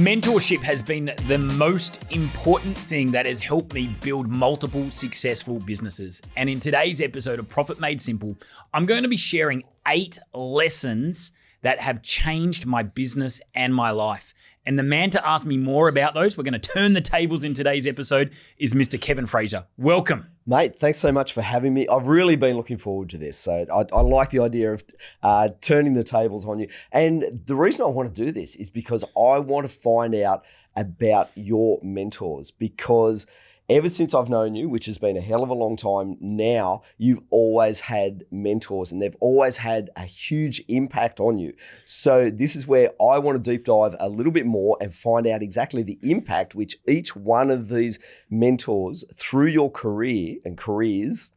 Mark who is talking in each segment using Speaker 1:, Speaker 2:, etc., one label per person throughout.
Speaker 1: Mentorship has been the most important thing that has helped me build multiple successful businesses. And in today's episode of Profit Made Simple, I'm going to be sharing 8 lessons that have changed my business and my life. And the man to ask me more about those, we're going to turn the tables in today's episode, is Mr. Kevin Frazier. Welcome.
Speaker 2: Mate, thanks so much for having me. I've really been looking forward to this. So I like the idea of turning the tables on you. And the reason I want to do this is because I want to find out about your mentors, because ever since I've known you, which has been a hell of a long time now, you've always had mentors and they've always had a huge impact on you. So this is where I want to deep dive a little bit more and find out exactly the impact which each one of these mentors through your career and careers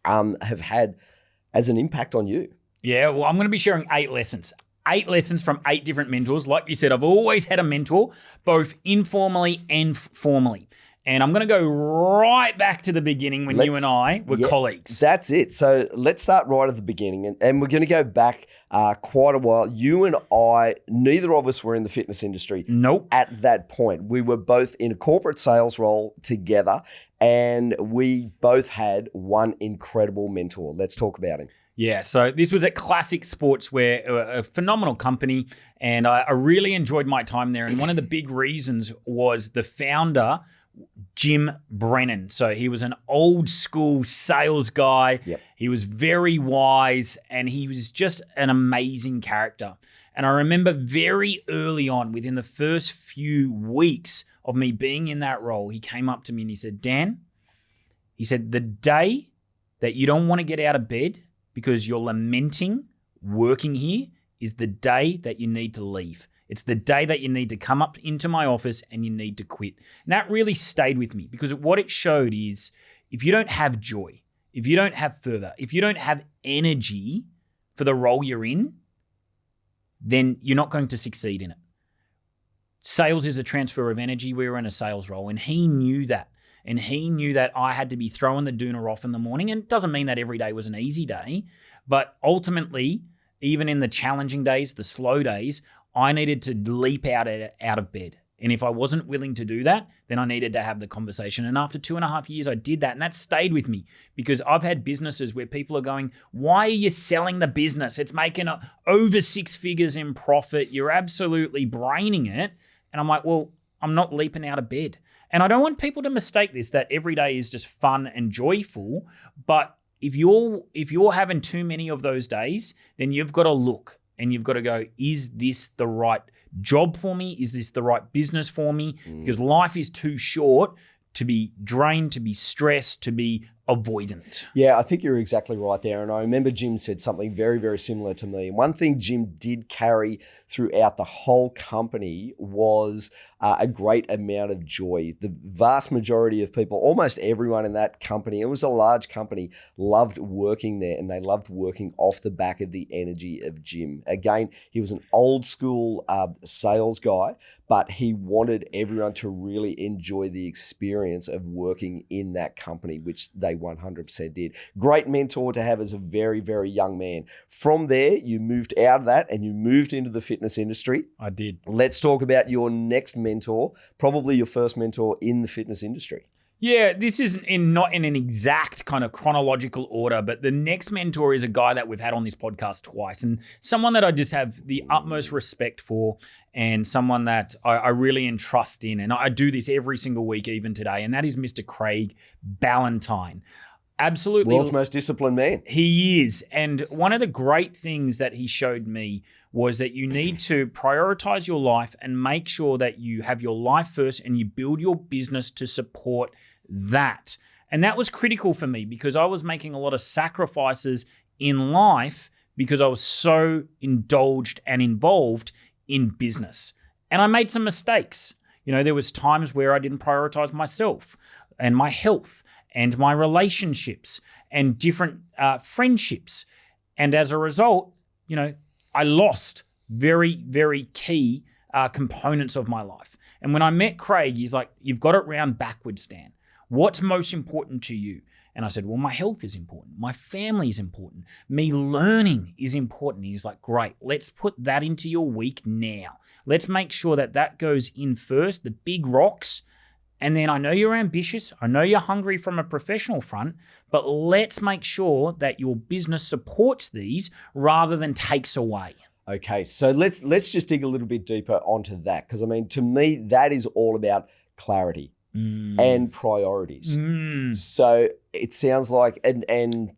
Speaker 2: have had as an impact on you.
Speaker 1: Yeah, well, I'm going to be sharing 8 lessons. 8 lessons from 8 different mentors. Like you said, I've always had a mentor, both informally and formally. And I'm going to go right back to the beginning when you and I were colleagues.
Speaker 2: That's it. So let's start right at the beginning. And we're going to go back quite a while. You and I, neither of us were in the fitness industry.
Speaker 1: Nope.
Speaker 2: At that point. We were both in a corporate sales role together. And we both had one incredible mentor. Let's talk about him.
Speaker 1: Yeah, so this was at Classic Sportswear, a phenomenal company, and I really enjoyed my time there. And one of the big reasons was the founder, Jim Brennan. So he was an old school sales guy.
Speaker 2: Yep.
Speaker 1: He was very wise, and he was just an amazing character. And I remember very early on, within the first few weeks of me being in that role, he came up to me and he said, Dan, he said, the day that you don't want to get out of bed because you're lamenting working here is the day that you need to leave. It's the day that you need to come up into my office and you need to quit. And that really stayed with me, because what it showed is if you don't have joy, if you don't have fervor, if you don't have energy for the role you're in, then you're not going to succeed in it. Sales is a transfer of energy. We were in a sales role, and he knew that. And he knew that I had to be throwing the doona off in the morning. And it doesn't mean that every day was an easy day, but ultimately, even in the challenging days, the slow days, I needed to leap out of bed. And if I wasn't willing to do that, then I needed to have the conversation. And after 2.5 years, I did that. And that stayed with me, because I've had businesses where people are going, why are you selling the business? It's making over 6 figures in profit. You're absolutely braining it. And I'm like, well, I'm not leaping out of bed. And I don't want people to mistake this, that every day is just fun and joyful. But if you're having too many of those days, then you've got to look and you've got to go, is this the right job for me? Is this the right business for me? Because life is too short to be drained, to be stressed, to be avoidant.
Speaker 2: Yeah, I think you're exactly right there. And I remember Jim said something very, very similar to me. And one thing Jim did carry throughout the whole company was a great amount of joy. The vast majority of people, almost everyone in that company, it was a large company, loved working there, and they loved working off the back of the energy of Jim. Again, he was an old school sales guy, but he wanted everyone to really enjoy the experience of working in that company, which they 100% did. Great mentor to have as a very, very young man. From there, you moved out of that and you moved into the fitness industry.
Speaker 1: I did.
Speaker 2: Let's talk about your next mentor, probably your first mentor in the fitness industry.
Speaker 1: Yeah, this is not in an exact kind of chronological order, but the next mentor is a guy that we've had on this podcast twice, and someone that I just have the utmost respect for, and someone that I really entrust in. And I do this every single week, even today, and that is Mr. Craig Ballantyne. Absolutely.
Speaker 2: World's most disciplined man.
Speaker 1: He is. And one of the great things that he showed me was that you need to prioritize your life and make sure that you have your life first and you build your business to support that. And that was critical for me, because I was making a lot of sacrifices in life because I was so indulged and involved in business. And I made some mistakes. You know, there was times where I didn't prioritize myself and my health and my relationships and different friendships. And as a result, you know, I lost very, very key components of my life. And when I met Craig, he's like, you've got it round backwards, Dan. What's most important to you? And I said, well, my health is important. My family is important. Me learning is important. He's like, great, let's put that into your week now. Let's make sure that that goes in first, the big rocks. And then I know you're ambitious. I know you're hungry from a professional front, but let's make sure that your business supports these rather than takes away.
Speaker 2: Okay, so let's just dig a little bit deeper onto that, because I mean, to me, that is all about clarity and priorities. So it sounds like, and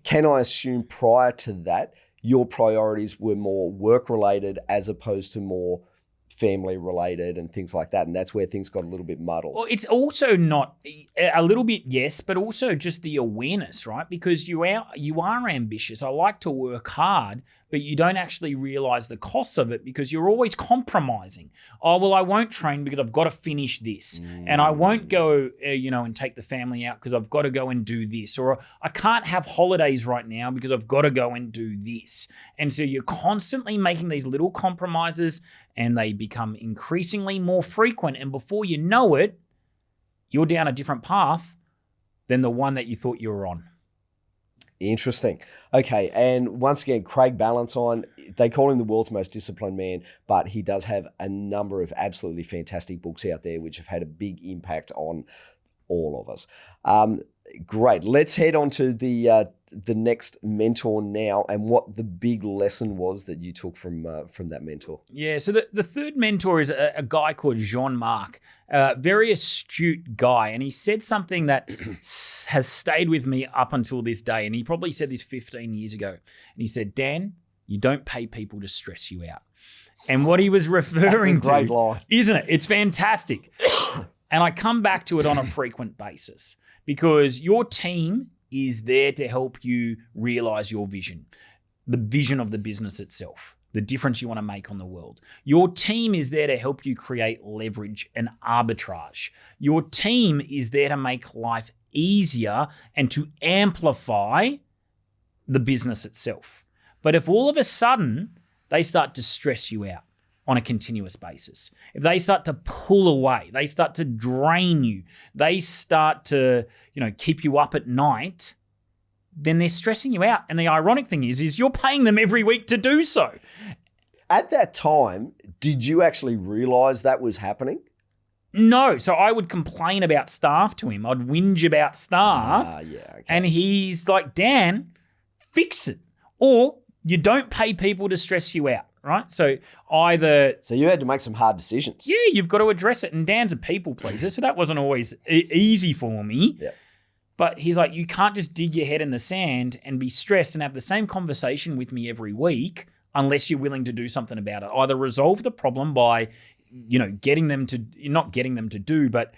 Speaker 2: can I assume prior to that, your priorities were more work-related as opposed to more family-related and things like that, and that's where things got a little bit muddled?
Speaker 1: Well, it's also not a little bit, yes, but also just the awareness, right? Because you are ambitious. I like to work hard, but you don't actually realize the costs of it because you're always compromising. Oh, well, I won't train because I've got to finish this. And I won't go, and take the family out because I've got to go and do this. Or I can't have holidays right now because I've got to go and do this. And so you're constantly making these little compromises and they become increasingly more frequent. And before you know it, you're down a different path than the one that you thought you were on.
Speaker 2: Interesting. Okay, and once again, Craig Ballantyne, they call him the world's most disciplined man, but he does have a number of absolutely fantastic books out there which have had a big impact on all of us. Great. Let's head on to the next mentor now, and what the big lesson was that you took from that mentor.
Speaker 1: Yeah, so the third mentor is a guy called Jean-Marc, a very astute guy, and he said something that has stayed with me up until this day, and he probably said this 15 years ago. And he said, Dan, you don't pay people to stress you out. And what he was referring
Speaker 2: That's a great line.
Speaker 1: Isn't it? It's fantastic. And I come back to it on a frequent basis because your team is there to help you realize your vision, the vision of the business itself, the difference you want to make on the world. Your team is there to help you create leverage and arbitrage. Your team is there to make life easier and to amplify the business itself. But if all of a sudden they start to stress you out on a continuous basis, if they start to pull away, they start to drain you, they start to, keep you up at night, then they're stressing you out. And the ironic thing is you're paying them every week to do so.
Speaker 2: At that time, did you actually realize that was happening?
Speaker 1: No. So I would complain about staff to him. I'd whinge about staff.
Speaker 2: Okay.
Speaker 1: And he's like, Dan, fix it. Or you don't pay people to stress you out. Right? So
Speaker 2: you had to make some hard decisions.
Speaker 1: Yeah, you've got to address it. And Dan's a people pleaser, so that wasn't always easy for me.
Speaker 2: Yeah.
Speaker 1: But he's like, you can't just dig your head in the sand and be stressed and have the same conversation with me every week unless you're willing to do something about it. Either resolve the problem by, not getting them to do, but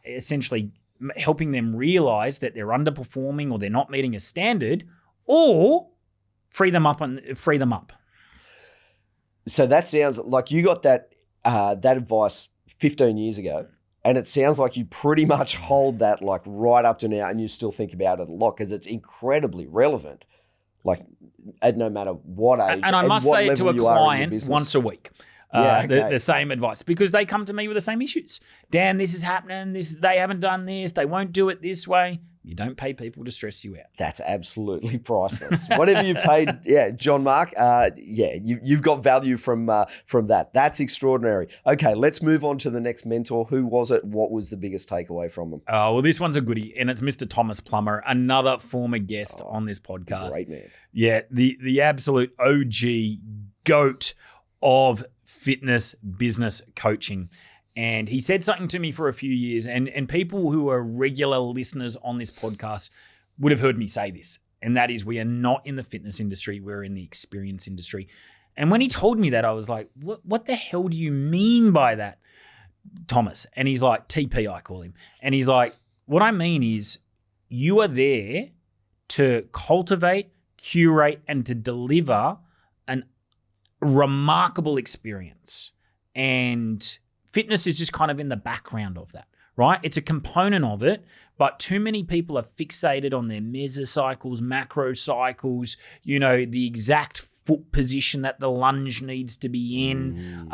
Speaker 1: essentially helping them realize that they're underperforming or they're not meeting a standard, or free them up.
Speaker 2: So that sounds like you got that advice 15 years ago, and it sounds like you pretty much hold that like right up to now, and you still think about it a lot because it's incredibly relevant, like at no matter what age.
Speaker 1: And I must say it to a client once a week. The same advice, because they come to me with the same issues. Dan, this is happening. They haven't done this. They won't do it this way. You don't pay people to stress you out.
Speaker 2: That's absolutely priceless. Whatever you paid, Jean-Marc, you've got value from that. That's extraordinary. Okay, let's move on to the next mentor. Who was it? What was the biggest takeaway from them?
Speaker 1: Oh, well, this one's a goodie, and it's Mr. Thomas Plummer, another former guest on this podcast.
Speaker 2: Great man.
Speaker 1: Yeah, the absolute OG GOAT of fitness business coaching. And he said something to me for a few years, and people who are regular listeners on this podcast would have heard me say this, and that is, we are not in the fitness industry, we're in the experience industry. And when he told me that, I was like, what the hell do you mean by that, Thomas? And he's like, TP, I call him. And he's like, what I mean is you are there to cultivate, curate, and to deliver an remarkable experience. And fitness is just kind of in the background of that, right? It's a component of it, but too many people are fixated on their mesocycles, macro cycles, the exact foot position that the lunge needs to be in.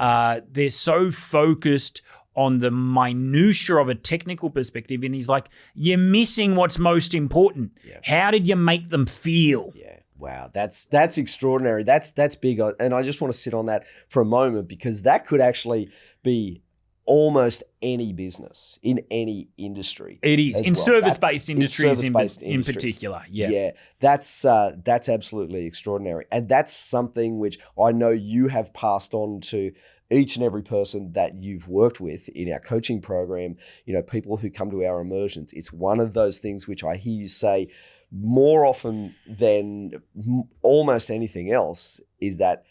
Speaker 1: They're so focused on the minutiae of a technical perspective, and he's like, you're missing what's most important. Yeah. How did you make them feel?
Speaker 2: Yeah. Wow, that's extraordinary. That's big. And I just want to sit on that for a moment, because that could actually be almost any business in any industry.
Speaker 1: It is in service-based industries in particular. Yeah.
Speaker 2: Yeah, that's absolutely extraordinary. And that's something which I know you have passed on to each and every person that you've worked with in our coaching program, people who come to our immersions. It's one of those things which I hear you say more often than almost anything else, is that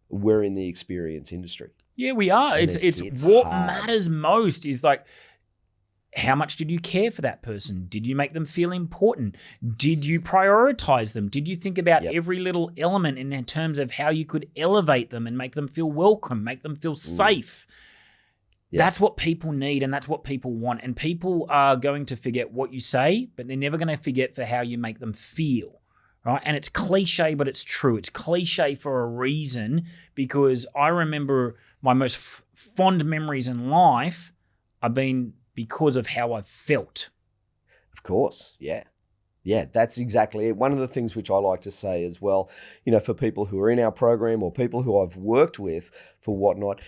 Speaker 2: we're in the experience industry.
Speaker 1: Yeah, we are.
Speaker 2: And
Speaker 1: it's what matters most is like, how much did you care for that person? Did you make them feel important? Did you prioritize them? Did you think about every little element in terms of how you could elevate them and make them feel welcome, make them feel safe? That's what people need, and that's what people want. And people are going to forget what you say, but they're never going to forget for how you make them feel. Right? And it's cliche, but it's true. It's cliche for a reason, because I remember my most fond memories in life have been because of how I've felt.
Speaker 2: Of course, yeah. Yeah, that's exactly it. One of the things which I like to say as well, for people who are in our program or people who I've worked with for whatnot,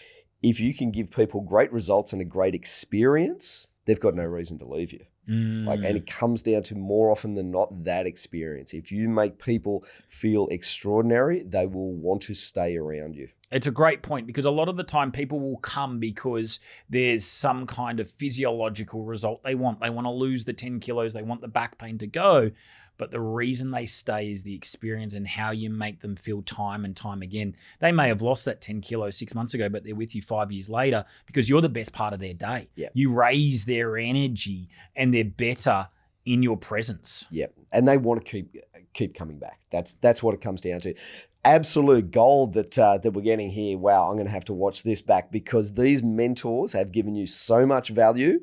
Speaker 2: if you can give people great results and a great experience, they've got no reason to leave you. And it comes down to, more often than not, that experience. If you make people feel extraordinary, they will want to stay around you.
Speaker 1: It's a great point, because a lot of the time people will come because there's some kind of physiological result they want. They want to lose the 10 kilos. They want the back pain to go. But the reason they stay is the experience and how you make them feel time and time again. They may have lost that 10 kilos 6 months ago, but they're with you 5 years later because you're the best part of their day.
Speaker 2: Yep.
Speaker 1: You raise their energy and they're better in your presence.
Speaker 2: Yep. And they want to keep coming back. That's what it comes down to. Absolute gold that we're getting here. Wow, I'm going to have to watch this back, because these mentors have given you so much value.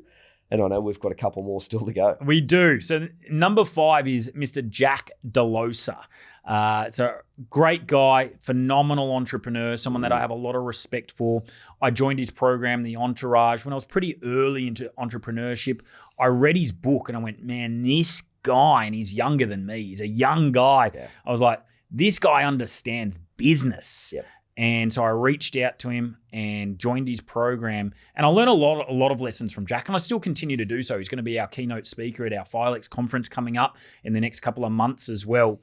Speaker 2: And I know we've got a couple more still to go.
Speaker 1: We do. So number 5 is Mr. Jack DeLosa. So great guy, phenomenal entrepreneur, someone that I have a lot of respect for. I joined his program, The Entourage, when I was pretty early into entrepreneurship. I read his book and I went, man, this guy, and he's younger than me. He's a young guy. Yeah. I was like, this guy understands business.
Speaker 2: Yep.
Speaker 1: And so I reached out to him and joined his program. And I learned a lot of lessons from Jack, and I still continue to do so. He's going to be our keynote speaker at our Filex conference coming up in the next couple of months as well.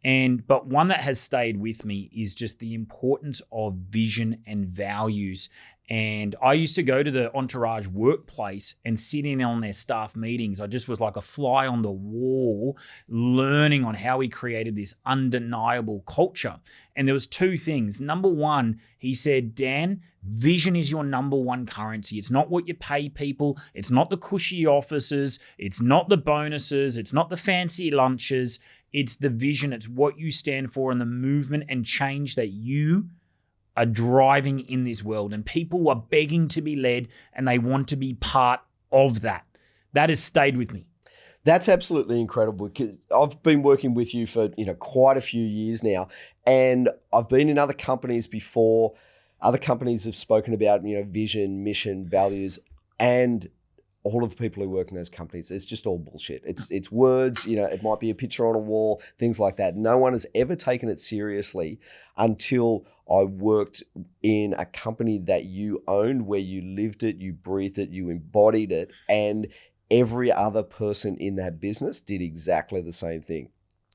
Speaker 1: But one that has stayed with me is just the importance of vision and values. And I used to go to the Entourage workplace and sit in on their staff meetings. I just was like a fly on the wall, learning on how he created this undeniable culture. And there was 2 things. Number 1, he said, Dan, vision is your number 1 currency. It's not what you pay people. It's not the cushy offices. It's not the bonuses. It's not the fancy lunches. It's the vision. It's what you stand for and the movement and change that you are driving in this world. And people are begging to be led, and they want to be part of that. That has stayed with me.
Speaker 2: That's absolutely incredible, because I've been working with you for quite a few years now, and I've been in other companies before. Other companies have spoken about vision, mission, values, and all of the people who work in those companies, it's just all bullshit. It's words, it might be a picture on a wall, things like that. No one has ever taken it seriously until I worked in a company that you owned, where you lived it, you breathed it, you embodied it, and every other person in that business did exactly the same thing.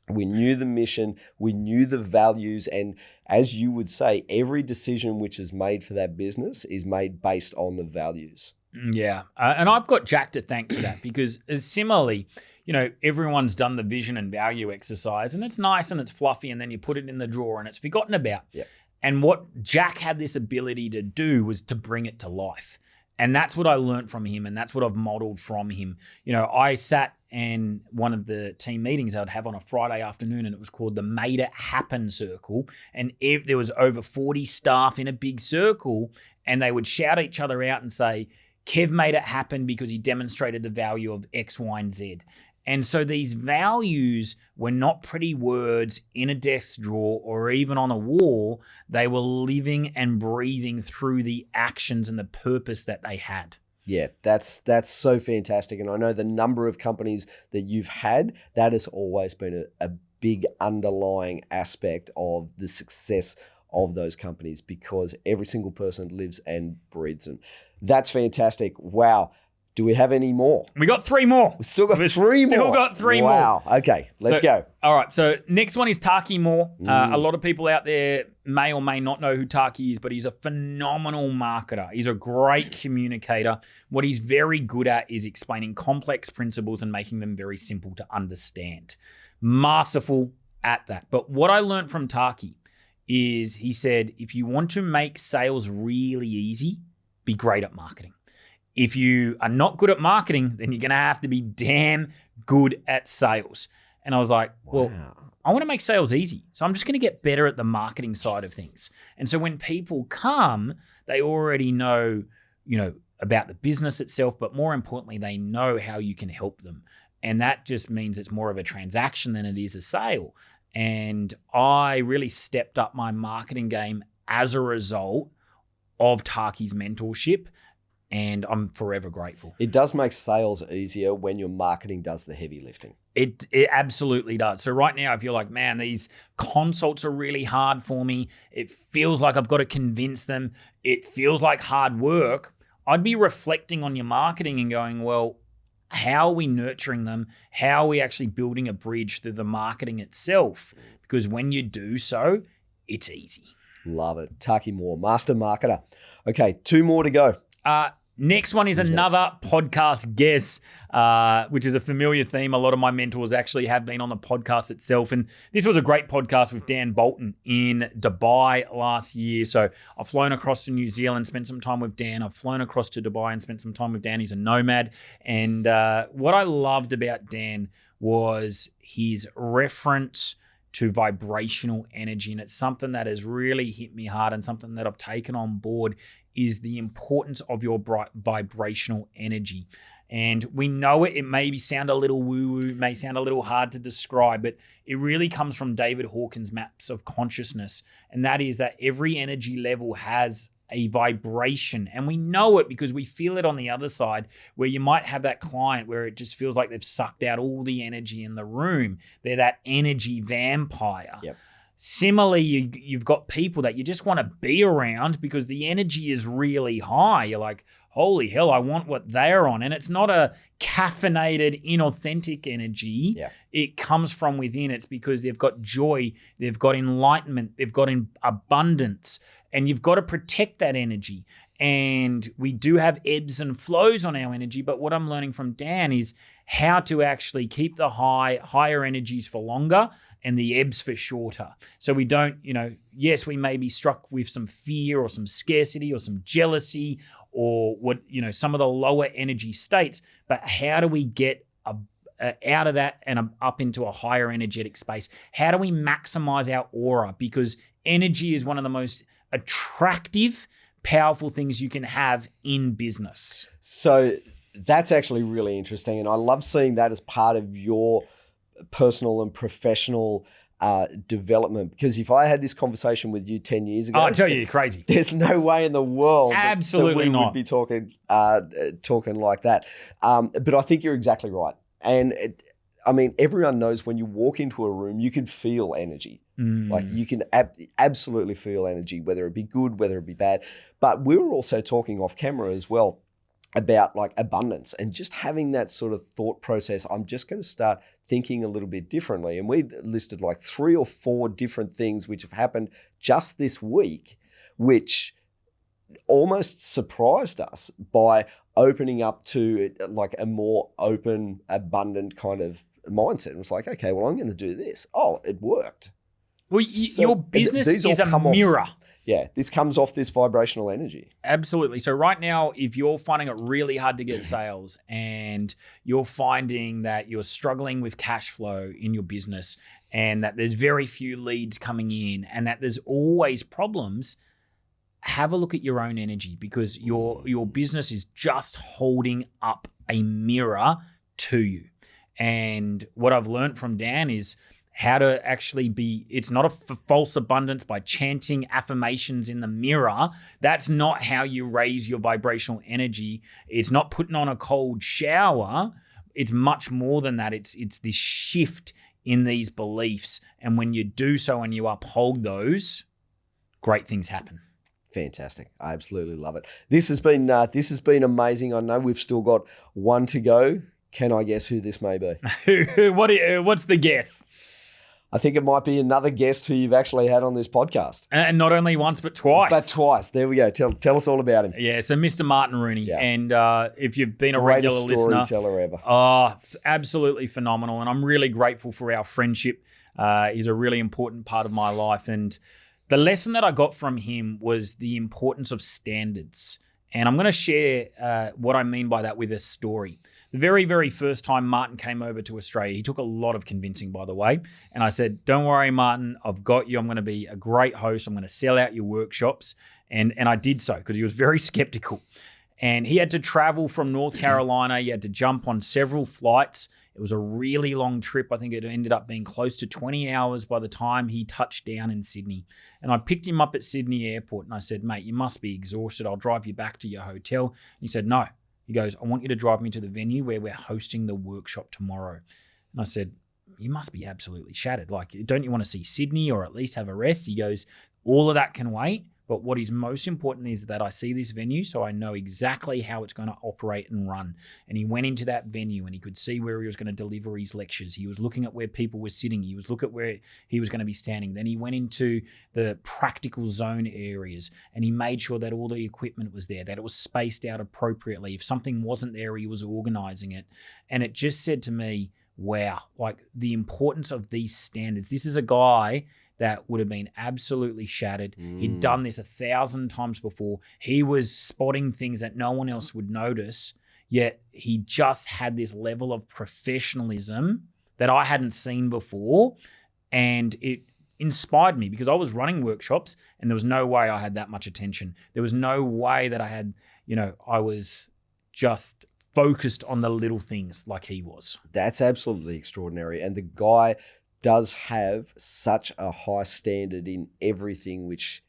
Speaker 2: We knew the mission, we knew the values, and as you would say, every decision which is made for that business is made based on the values.
Speaker 1: Yeah. And I've got Jack to thank for that, because similarly, everyone's done the vision and value exercise, and it's nice and it's fluffy, and then you put it in the drawer and it's forgotten about.
Speaker 2: Yeah.
Speaker 1: And what Jack had this ability to do was to bring it to life. And that's what I learned from him, and that's what I've modeled from him. I sat in one of the team meetings I would have on a Friday afternoon, and it was called the Made It Happen Circle. And there was over 40 staff in a big circle, and they would shout each other out and say, Kev made it happen because he demonstrated the value of X, Y, and Z. And so these values were not pretty words in a desk drawer or even on a wall. They were living and breathing through the actions and the purpose that they had.
Speaker 2: Yeah, that's so fantastic. And I know the number of companies that you've had, that has always been a big underlying aspect of the success of those companies, because every single person lives and breathes them. That's fantastic. Wow. Do we have any more?
Speaker 1: We got 3 more.
Speaker 2: We've still got 3 more.
Speaker 1: Still got 3 more.
Speaker 2: Wow. Okay, let's go.
Speaker 1: All right. So next one is Taki Moore. A lot of people out there may or may not know who Taki is, but he's a phenomenal marketer. He's a great communicator. What he's very good at is explaining complex principles and making them very simple to understand. Masterful at that. But what I learned from Taki is he said, if you want to make sales really easy, be great at marketing. If you are not good at marketing, then you're going to have to be damn good at sales. And I was like, well, I want to make sales easy. So I'm just going to get better at the marketing side of things. And so when people come, they already know, about the business itself, but more importantly, they know how you can help them. And that just means it's more of a transaction than it is a sale. And I really stepped up my marketing game as a result of Taki's mentorship. And I'm forever grateful.
Speaker 2: It does make sales easier when your marketing does the heavy lifting.
Speaker 1: It absolutely does. So right now, if you're like, man, these consults are really hard for me, it feels like I've got to convince them, it feels like hard work, I'd be reflecting on your marketing and going, well, how are we nurturing them? How are we actually building a bridge through the marketing itself? Because when you do so, it's easy.
Speaker 2: Love it. Taki Moore, master marketer. Okay, 2 more to go.
Speaker 1: Next one is another podcast guest, which is a familiar theme. A lot of my mentors actually have been on the podcast itself. And this was a great podcast with Dan Bolton in Dubai last year. So I've flown across to New Zealand, spent some time with Dan. I've flown across to Dubai and spent some time with Dan. He's a nomad. And what I loved about Dan was his reference to vibrational energy. And it's something that has really hit me hard, and something that I've taken on board is the importance of your vibrational energy. And we know it may sound a little woo-woo, may sound a little hard to describe, but it really comes from David Hawkins' maps of consciousness. And that is that every energy level has a vibration, and we know it because we feel it on the other side, where you might have that client where it just feels like they've sucked out all the energy in the room. They're that energy vampire.
Speaker 2: Yep.
Speaker 1: Similarly, you've got people that you just want to be around because the energy is really high. You're like, holy hell, I want what they're on. And it's not a caffeinated, inauthentic energy.
Speaker 2: Yeah.
Speaker 1: It comes from within. It's because they've got joy, they've got enlightenment, they've got abundance, and you've got to protect that energy. And we do have ebbs and flows on our energy, but what I'm learning from Dan is how to actually keep the higher energies for longer and the ebbs for shorter. So we don't, yes, we may be struck with some fear or some scarcity or some jealousy or some of the lower energy states, but how do we get out of that and up into a higher energetic space? How do we maximize our aura? Because energy is one of the most attractive, powerful things you can have in business.
Speaker 2: So that's actually really interesting. And I love seeing that as part of your personal and professional development. Because if I had this conversation with you 10 years ago,
Speaker 1: I tell you, you're crazy.
Speaker 2: There's no way in the world
Speaker 1: Absolutely
Speaker 2: that we
Speaker 1: not.
Speaker 2: would be talking like that. But I think you're exactly right. And everyone knows when you walk into a room, you can feel energy. Like you can absolutely feel energy, whether it be good, whether it be bad. But we were also talking off camera as well about like abundance and just having that sort of thought process. I'm just going to start thinking a little bit differently. And we listed like 3 or 4 different things which have happened just this week, which almost surprised us by opening up to like a more open, abundant kind of mindset. It was like, okay, well, I'm going to do this. Oh, it worked.
Speaker 1: Well, your business is a mirror.
Speaker 2: Yeah, this comes off this vibrational energy.
Speaker 1: Absolutely. So right now, if you're finding it really hard to get sales and you're finding that you're struggling with cash flow in your business and that there's very few leads coming in and that there's always problems, have a look at your own energy, because your business is just holding up a mirror to you. And what I've learned from Dan is how to actually it's not a false abundance by chanting affirmations in the mirror. That's not how you raise your vibrational energy. It's not putting on a cold shower. It's much more than that. It's this shift in these beliefs. And when you do so and you uphold those, great things happen.
Speaker 2: Fantastic. I absolutely love it. This has been amazing. I know we've still got one to go. Can I guess who this may be?
Speaker 1: What's the guess?
Speaker 2: I think it might be another guest who you've actually had on this podcast.
Speaker 1: And not only once, but twice.
Speaker 2: But twice. There we go. Tell us all about him.
Speaker 1: Yeah, so Mr. Martin Rooney. Yeah. And if you've been a
Speaker 2: Greatest
Speaker 1: regular listener.
Speaker 2: storyteller ever.
Speaker 1: Oh, absolutely phenomenal. And I'm really grateful for our friendship. He's a really important part of my life. And the lesson that I got from him was the importance of standards. And I'm going to share what I mean by that with a story. The very, very first time Martin came over to Australia, he took a lot of convincing, by the way. And I said, don't worry, Martin, I've got you. I'm going to be a great host. I'm going to sell out your workshops. And I did so because he was very skeptical. And he had to travel from North Carolina. He had to jump on several flights. It was a really long trip. I think it ended up being close to 20 hours by the time he touched down in Sydney. And I picked him up at Sydney Airport and I said, mate, you must be exhausted. I'll drive you back to your hotel. And he said, no. He goes, I want you to drive me to the venue where we're hosting the workshop tomorrow. And I said, you must be absolutely shattered. Like, don't you want to see Sydney or at least have a rest? He goes, all of that can wait. But what is most important is that I see this venue so I know exactly how it's going to operate and run. And he went into that venue and he could see where he was going to deliver his lectures. He was looking at where people were sitting. He was looking at where he was going to be standing. Then he went into the practical zone areas and he made sure that all the equipment was there, that it was spaced out appropriately. If something wasn't there, he was organizing it. And it just said to me, wow, like the importance of these standards. This is a guy that would have been absolutely shattered. He'd done this 1,000 times before. He was spotting things that no one else would notice, yet he just had this level of professionalism that I hadn't seen before. And it inspired me because I was running workshops and there was no way I had that much attention. There was no way that I had, I was just focused on the little things like he was.
Speaker 2: That's absolutely extraordinary. And the guy does have such a high standard in everything which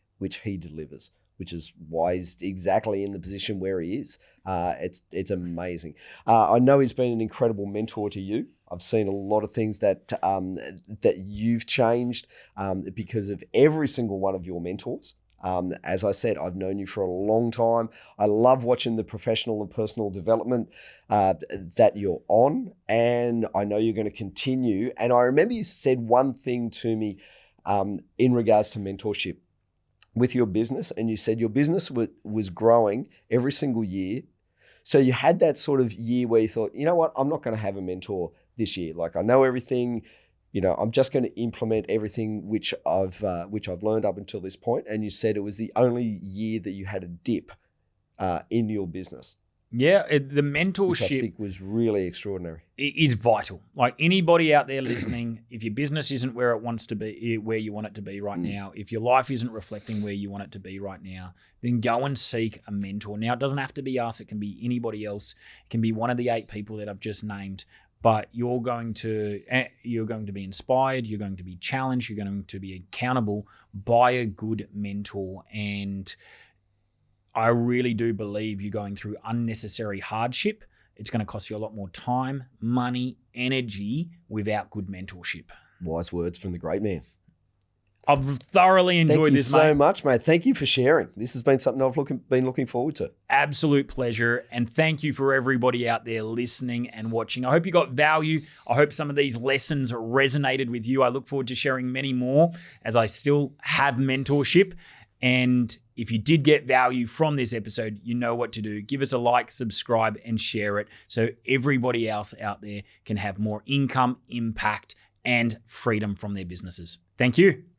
Speaker 2: he delivers, which is why he's exactly in the position where he is. It's amazing. I know he's been an incredible mentor to you. I've seen a lot of things that you've changed because of every single one of your mentors. As I said, I've known you for a long time. I love watching the professional and personal development that you're on, and I know you're going to continue. And I remember you said one thing to me in regards to mentorship with your business, and you said your business was growing every single year. So you had that sort of year where you thought, you know what, I'm not going to have a mentor this year. Like, I know everything. I'm just going to implement everything which I've learned up until this point. And you said it was the only year that you had a dip in your business.
Speaker 1: Yeah, the mentorship,
Speaker 2: which I think was really extraordinary.
Speaker 1: It is vital. Like anybody out there listening, if your business isn't where it wants to be, where you want it to be right now, if your life isn't reflecting where you want it to be right now, then go and seek a mentor. Now, it doesn't have to be us. It can be anybody else. It can be one of the 8 people that I've just named. But you're going to be inspired, you're going to be challenged, you're going to be accountable by a good mentor. And I really do believe you're going through unnecessary hardship. It's going to cost you a lot more time, money, energy without good mentorship.
Speaker 2: Wise words from the great man.
Speaker 1: I've thoroughly enjoyed this, mate.
Speaker 2: Thank you so much, mate. Thank you for sharing. This has been something I've been looking forward to.
Speaker 1: Absolute pleasure. And thank you for everybody out there listening and watching. I hope you got value. I hope some of these lessons resonated with you. I look forward to sharing many more as I still have mentorship. And if you did get value from this episode, you know what to do. Give us a like, subscribe, and share it so everybody else out there can have more income, impact, and freedom from their businesses. Thank you.